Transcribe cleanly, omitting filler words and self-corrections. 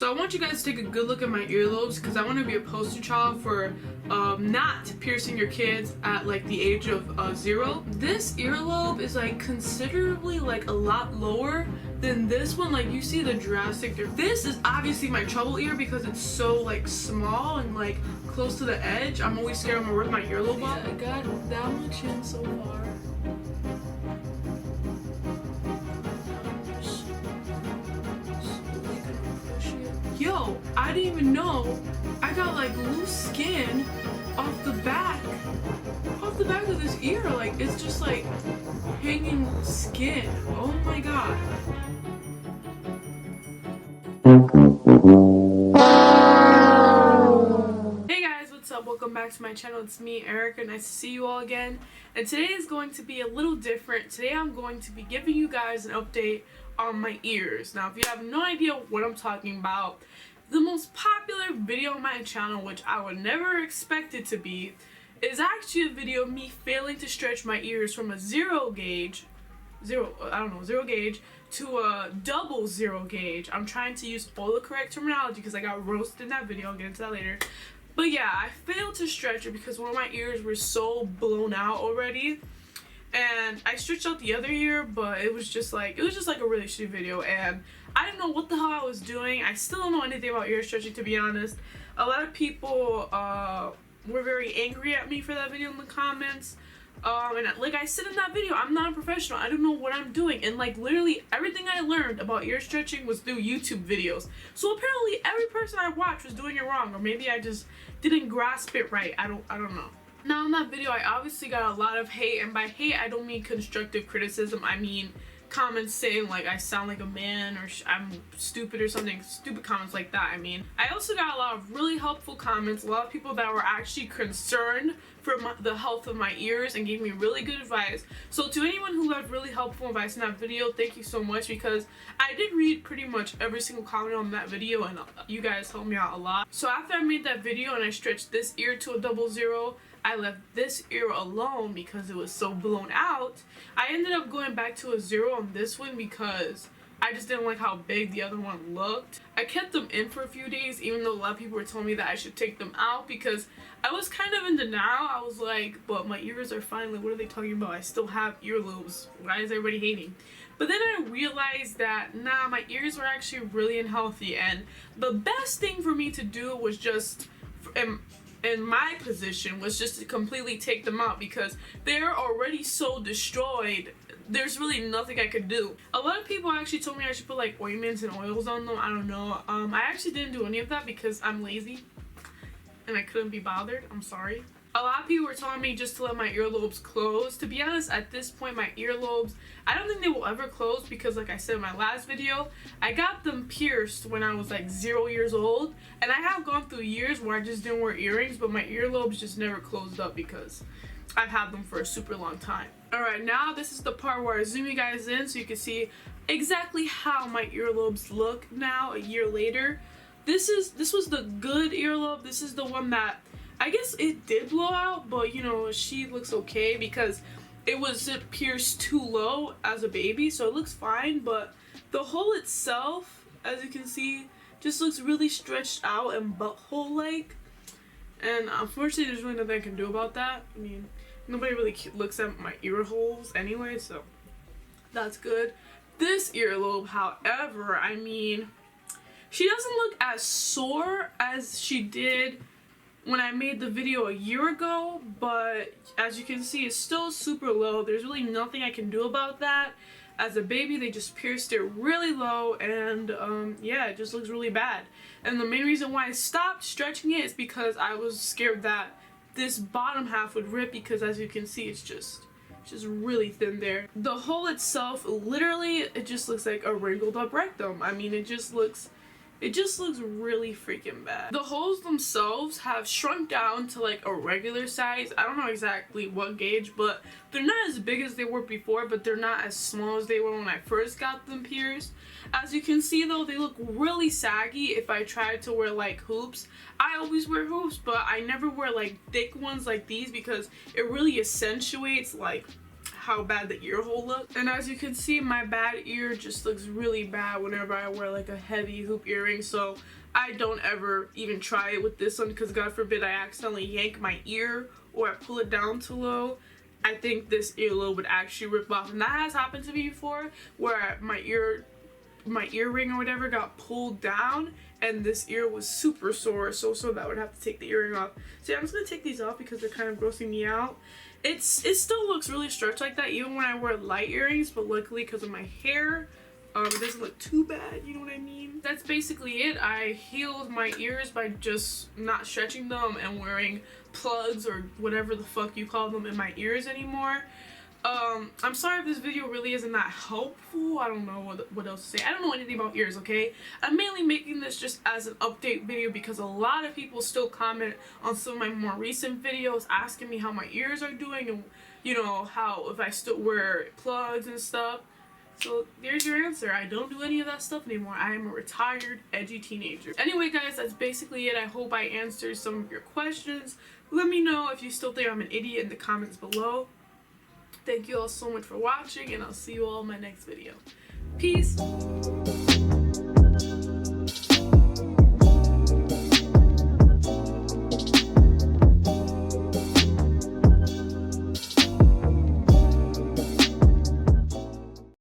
So I want you guys to take a good look at my earlobes because I want to be a poster child for not piercing your kids at like the age of 0. This earlobe is like considerably like a lot lower than this one. Like you see the drastic difference. This is obviously my trouble ear because it's so like small and like close to the edge. I'm always scared I'm gonna rip my earlobe off. I got that much in so far. Yo, I didn't even know I got like loose skin off the back of this ear. Like it's just like hanging skin. Oh my god. Hey guys, what's up? Welcome back to my channel. It's me, Erykah. Nice to see you all again. And today is going to be a little different. Today I'm going to be giving you guys an update on my ears. Now, if you have no idea what I'm talking about, the most popular video on my channel, which I would never expect it to be, is actually a video of me failing to stretch my ears from a zero gauge to a double zero gauge. I'm trying to use all the correct terminology because I got roasted in that video. I'll get into that later. But yeah, I failed to stretch it because one of my ears were so blown out already. And I stretched out the other ear, but it was just like a really shitty video, and I didn't know what the hell I was doing. I still don't know anything about ear stretching, to be honest. A lot of people were very angry at me for that video in the comments. And like I said in that video, I'm not a professional. I don't know what I'm doing, and like literally everything I learned about ear stretching was through YouTube videos. So apparently every person I watched was doing it wrong, or maybe I just didn't grasp it right. I don't know. Now in that video I obviously got a lot of hate, and by hate I don't mean constructive criticism. I mean comments saying like I sound like a man or I'm stupid or something, stupid comments like that. I mean, I also got a lot of really helpful comments, a lot of people that were actually concerned for the health of my ears and gave me really good advice. So to anyone who had really helpful advice in that video, thank you so much, because I did read pretty much every single comment on that video and you guys helped me out a lot. So after I made that video and I stretched this ear to a double zero, I left this ear alone because it was so blown out. I ended up going back to a zero on this one because I just didn't like how big the other one looked. I kept them in for a few days, even though a lot of people were telling me that I should take them out, because I was kind of in denial. I was like, but my ears are fine. Like, what are they talking about? I still have earlobes. Why is everybody hating? But then I realized that, nah, my ears were actually really unhealthy, and the best thing for me to do was just, in my position, was just to completely take them out because they're already so destroyed. There's really nothing I could do. A lot of people actually told me I should put like ointments and oils on them. I don't know. I actually didn't do any of that because I'm lazy and I couldn't be bothered. I'm sorry. A lot of people were telling me just to let my earlobes close. To be honest, at this point, my earlobes, I don't think they will ever close because, like I said in my last video, I got them pierced when I was like 0 years old. And I have gone through years where I just didn't wear earrings, but my earlobes just never closed up because I've had them for a super long time. Alright, now this is the part where I zoom you guys in so you can see exactly how my earlobes look now a year later. This was the good earlobe. This is the one that I guess it did blow out, but you know, she looks okay because it wasn't pierced too low as a baby, so it looks fine. But the hole itself, as you can see, just looks really stretched out and butthole-like. And unfortunately, there's really nothing I can do about that. I mean, nobody really looks at my ear holes anyway, so that's good. This earlobe, however, I mean, she doesn't look as sore as she did when I made the video a year ago, but as you can see, it's still super low. There's really nothing I can do about that. As a baby, they just pierced it really low, and yeah, it just looks really bad. And the main reason why I stopped stretching it is because I was scared that this bottom half would rip, because as you can see, it's just really thin there. The hole itself, literally, it just looks like a wrinkled up rectum. I mean, it just looks really freaking bad. The holes themselves have shrunk down to like a regular size. I don't know exactly what gauge, but they're not as big as they were before, but they're not as small as they were when I first got them pierced. As you can see though, they look really saggy if I try to wear like hoops. I always wear hoops, but I never wear like thick ones like these because it really accentuates like how bad the ear hole looks. And as you can see, my bad ear just looks really bad whenever I wear like a heavy hoop earring, so I don't ever even try it with this one, because God forbid I accidentally yank my ear or I pull it down too low. I think this earlobe would actually rip off, and that has happened to me before, where my earring or whatever got pulled down and this ear was super sore, so that I would have to take the earring off. So yeah, I'm just gonna take these off because they're kind of grossing me out. It still looks really stretched like that even when I wear light earrings, but luckily because of my hair, it doesn't look too bad, you know what I mean? That's basically it. I healed my ears by just not stretching them and wearing plugs or whatever the fuck you call them in my ears anymore. I'm sorry if this video really isn't that helpful. I don't know what else to say. I don't know anything about ears, okay? I'm mainly making this just as an update video because a lot of people still comment on some of my more recent videos asking me how my ears are doing and, you know, how if I still wear plugs and stuff. So there's your answer. I don't do any of that stuff anymore. I am a retired, edgy teenager. Anyway, guys, that's basically it. I hope I answered some of your questions. Let me know if you still think I'm an idiot in the comments below. Thank you all so much for watching, and I'll see you all in my next video. Peace!